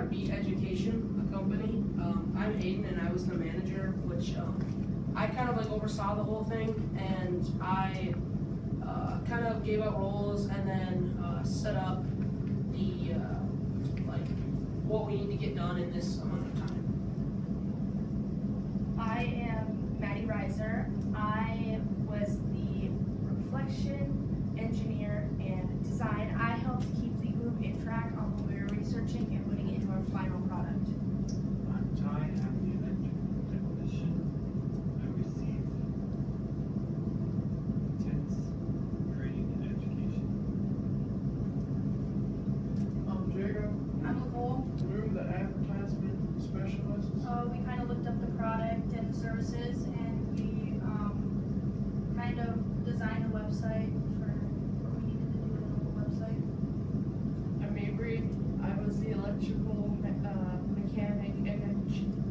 at Beat Education, a company. I'm Aiden, and I was the manager, which I kind of like oversaw the whole thing, and I kind of gave out roles and then set up the like what we need to get done in this amount of time. I am Maddie Reiser. I was the reflection engineer and design. I helped keep the group in track on what we were researching and putting into our final product. I'm Ty. I'm the electrical technician. I receive intense training and education. I'm Jacob. I'm Nicole. We're the advertisement specialists. We kind of looked up the product and the services, and we kind of designed a website for what we needed to do in the website. I'm Avery. I was the electrical mechanic and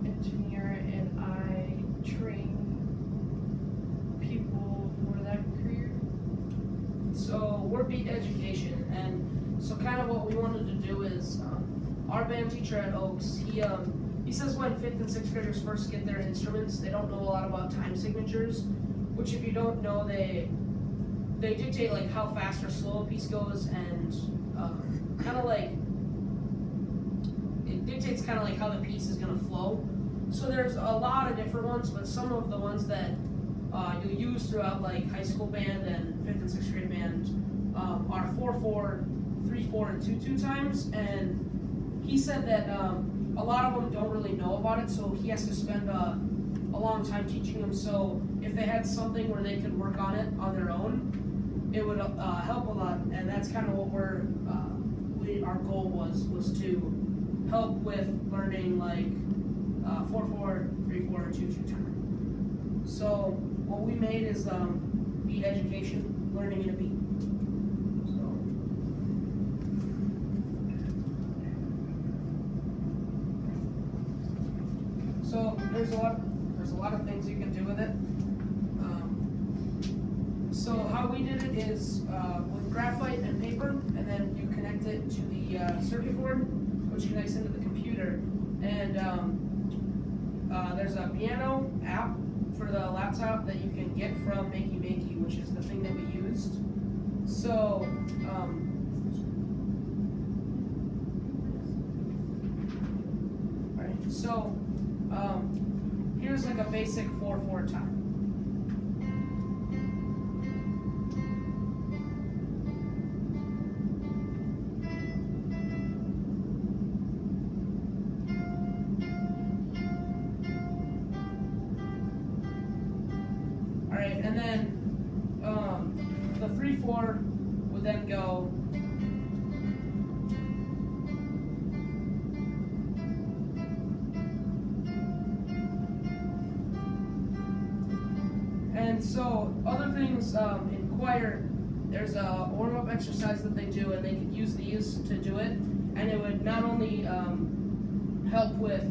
engineer, and I train people for that career. So we're Beat Education, and so kind of what we wanted to do is our band teacher at Oaks, he says when 5th and 6th graders first get their instruments, they don't know a lot about time signatures, which if you don't know, they dictate like how fast or slow a piece goes, and kind of like it dictates kind of like how the piece is gonna flow. So there's a lot of different ones, but some of the ones that you'll use throughout like high school band and 5th and 6th grade band are 4/4, 3/4, and 2/2 times, and he said that a lot of them don't really know about it, so he has to spend a long time teaching them. So if they had something where they could work on it on their own, it would help a lot, and that's kind of what our goal was to help with learning like 4/4, 3/4, 2/2 time. So what we made is Beat Education, learning in a beat. So there's a lot of things you can do with it. So how we did it is with graphite and paper, and then you connect it to the circuit board, which connects into the computer. And there's a piano app for the laptop that you can get from Makey Makey, which is the thing that we used. So alright, so here's like a basic 4/4 time. Alright, and then the 3/4 would then go and so other things in choir, there's a warm-up exercise that they do, and they could use these to do it, and it would not only help with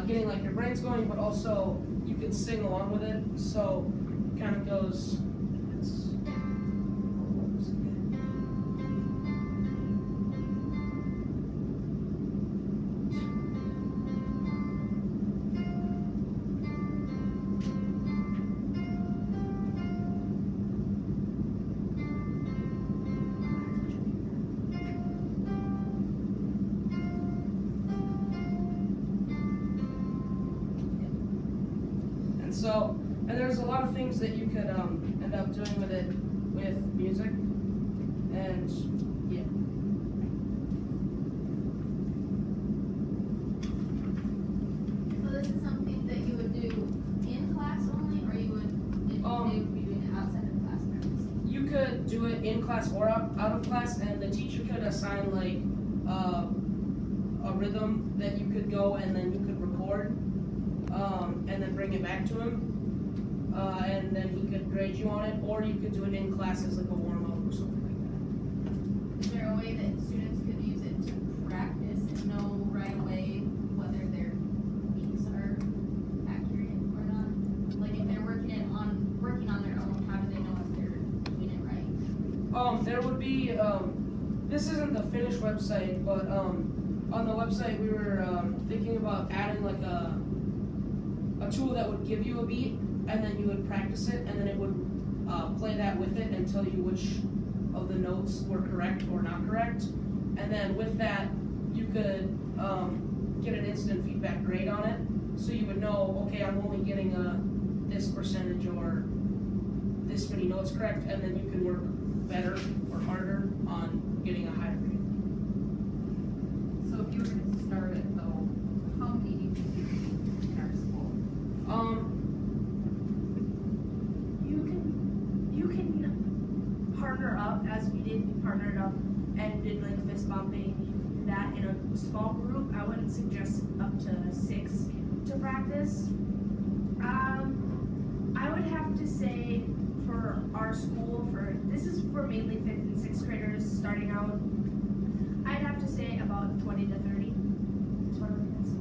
getting like your brains going, but also you could sing along with it. So it kind of goes. So, and there's a lot of things that you could end up doing with it, with music, and yeah. So this is something that you would do in class only, or you would be doing it outside of class premises? You could do it in class or out of class, and the teacher could assign like a rhythm that you could go and then you could record. And then bring it back to him, and then he could grade you on it, or you could do it in class as like a warm-up or something like that. Is there a way that students could use it to practice and know right away whether their beats are accurate or not? Like if they're working on their own, how do they know if they're doing it right? There would be, this isn't the finished website, but on the website we were thinking about adding like a tool that would give you a beat, and then you would practice it, and then it would play that with it and tell you which of the notes were correct or not correct. And then with that, you could get an instant feedback grade on it, so you would know, okay, I'm only getting this percentage or this many notes correct, and then you can work better or harder on getting a higher grade. So if you were gonna start it though, how many do you think you need in our school? You can partner up as we did. We partnered up and did like fist bumping. You can do that in a small group. I wouldn't suggest up to 6 to practice. I would have to say for our school, this is for mainly 5th and 6th graders starting out, I'd have to say about 20 to 30 is what I would guess.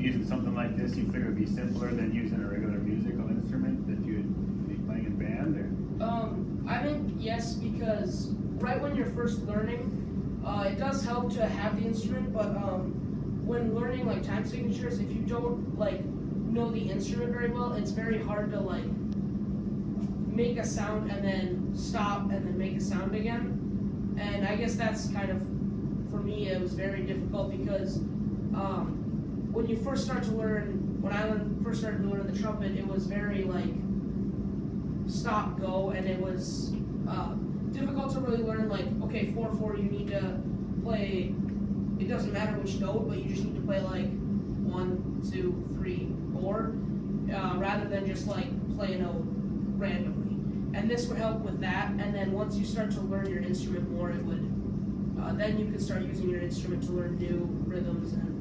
Using something like this, you figure it'd be simpler than using a regular musical instrument that you'd be playing in band, or? I think yes, because right when you're first learning, it does help to have the instrument, but when learning like time signatures, if you don't like know the instrument very well, it's very hard to like make a sound and then stop and then make a sound again. And I guess that's kind of, for me, it was very difficult because when you first start to learn, when I first started to learn the trumpet, it was very like stop, go, and it was difficult to really learn like, okay, 4/4, you need to play, it doesn't matter which note, but you just need to play like 1, 2, 3, 4, rather than just like play a note randomly. And this would help with that, and then once you start to learn your instrument more, it would, then you could start using your instrument to learn new rhythms and